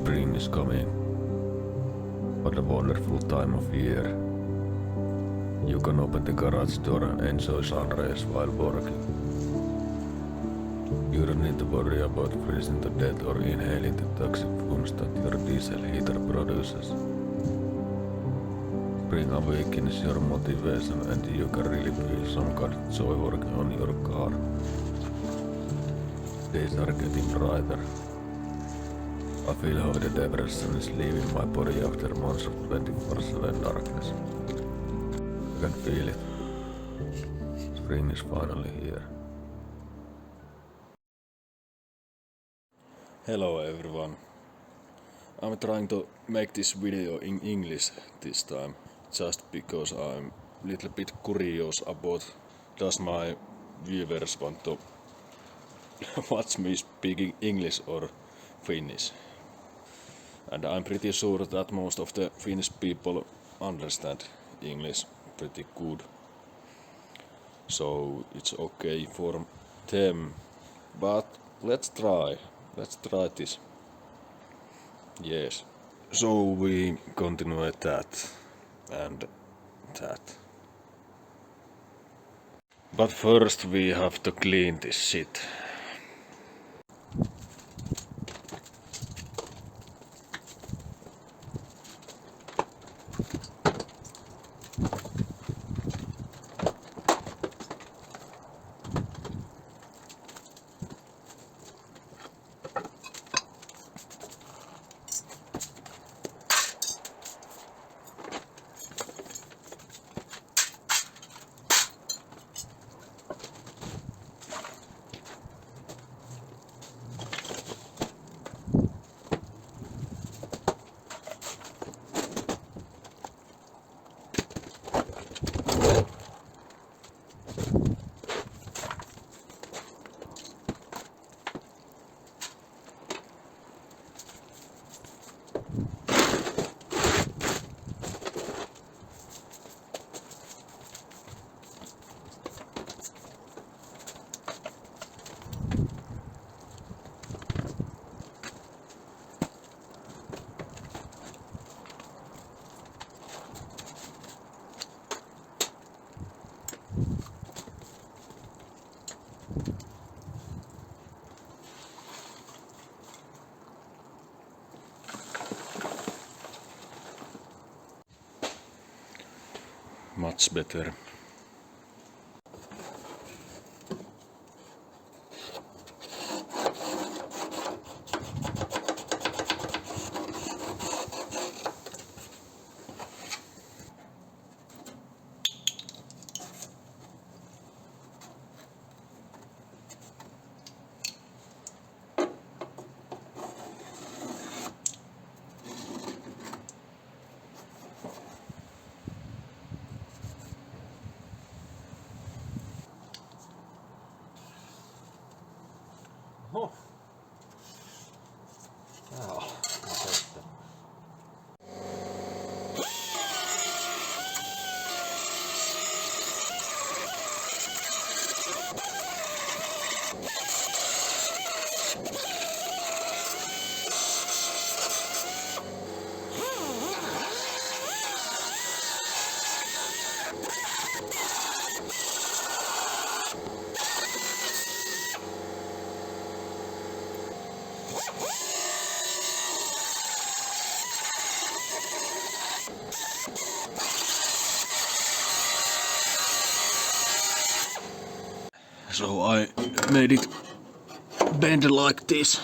Spring is coming. What a wonderful time of year. You can open the garage door and enjoy sunrise while working. You don't need to worry about freezing to death or inhaling the toxic fumes that your diesel heater produces. Spring awakens your motivation and you can really feel some kind of joy working on your car. Days are getting brighter. I feel how the depression is leaving my body after months of 24/7 darkness. I can feel it. Spring is finally here. Hello everyone. I'm trying to make this video in English this time, just because I'm a little bit curious about does my viewers want to watch me speaking English or Finnish. And I'm pretty sure that most of the Finnish people understand English pretty good. So it's okay for them. But let's try this. Yes. So we continue that and that. But first we have to clean this shit. Much better. Oh. Wow. Perfetto. So I made it bend like this.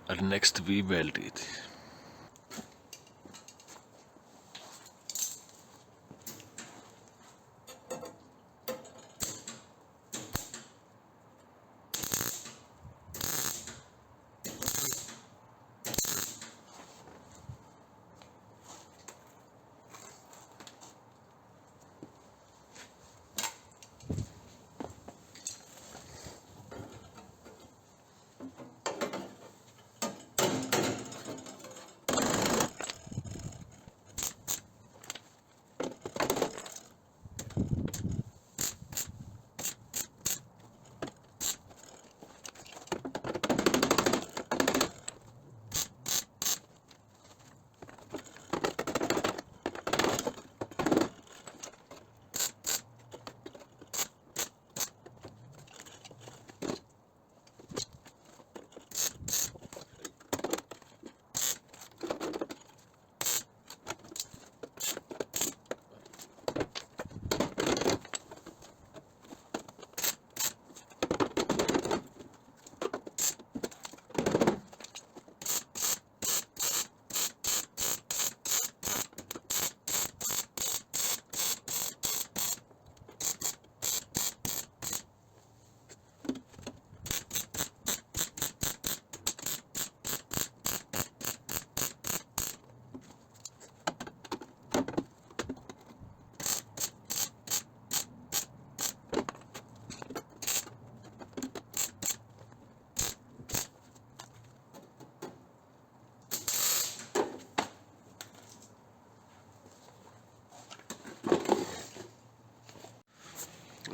And next we weld it.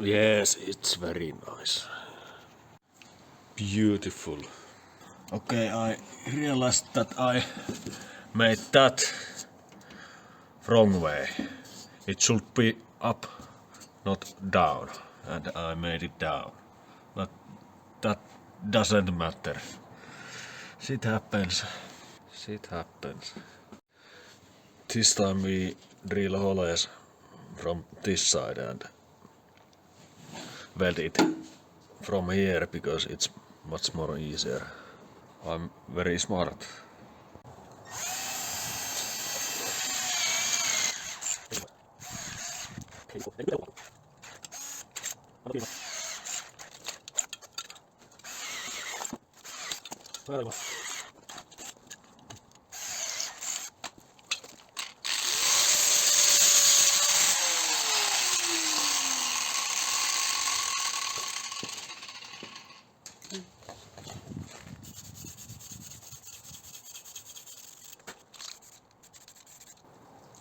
Yes, it's very nice. Beautiful. Okay, I realized that I made that wrong way. It should be up, not down. And I made it down. But that doesn't matter. Shit happens. Shit happens. This time we drill holes from this side and weld it from here because it's much more easier. I'm very smart.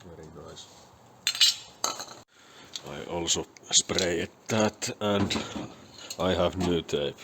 Very nice. I also sprayed that and I have new tape.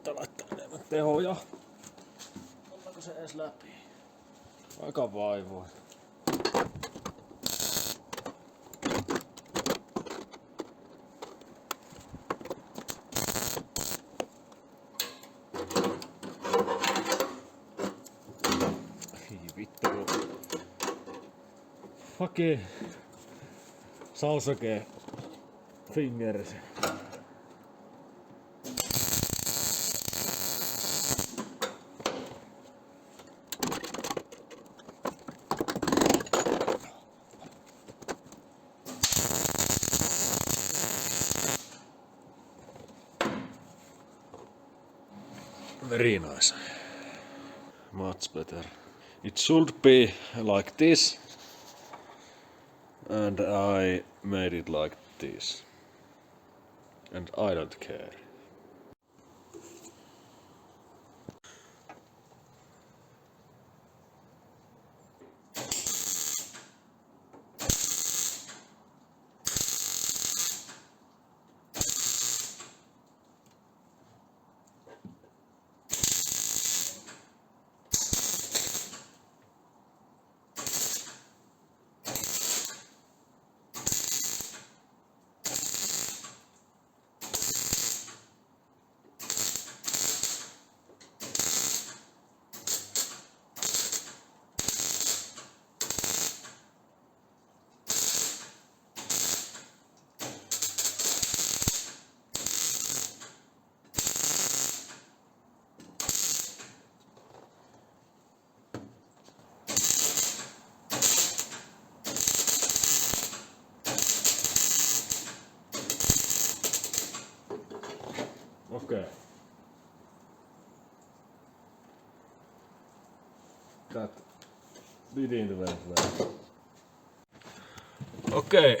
Laittaa enemmän tehoja. Ollaanko se edes läpi? Aika vaivoin. Ei vittu. Fucking sausage fingers. Very nice. Much better. It should be like this. And I made it like this. And I don't care. Okay. That didn't went well. Okay,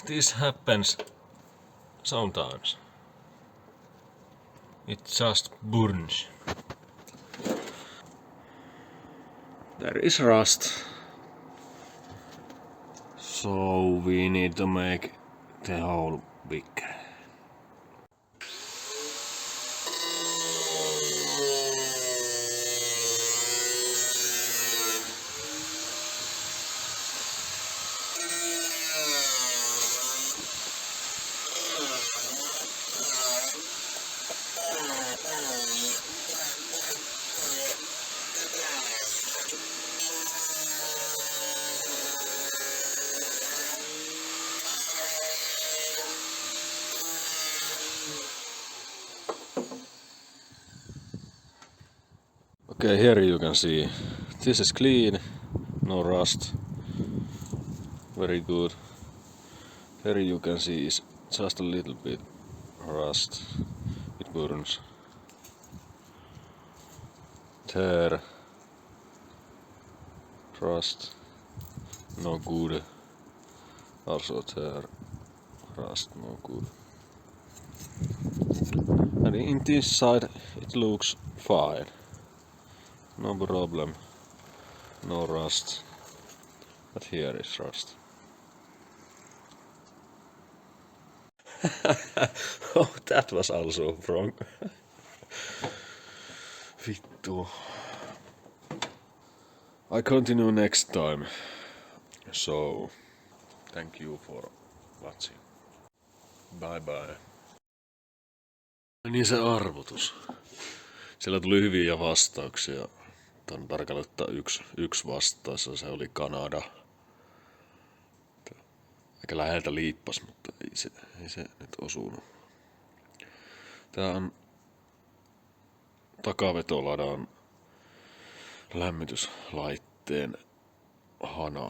this happens sometimes. It just burns. There is rust. So we need to make the hole bigger. Okay, here you can see this is clean, no rust, very good. Here you can see is just a little bit rust, it burns. There, rust, no good. Also there, rust, no good. And in this side it looks fine. No problem, no rust, but here is rust. Oh, that was also wrong. Vittu. I continue next time. So, thank you for watching. Bye bye. Niin se arvotus. Siellä tuli hyviä vastauksia. Tän tarkalleen yksi vastaus, se oli Kanada. Aika läheltä liippas, mutta ei se nyt osunut. Tää on takavetoladaan lämmityslaitteen hana.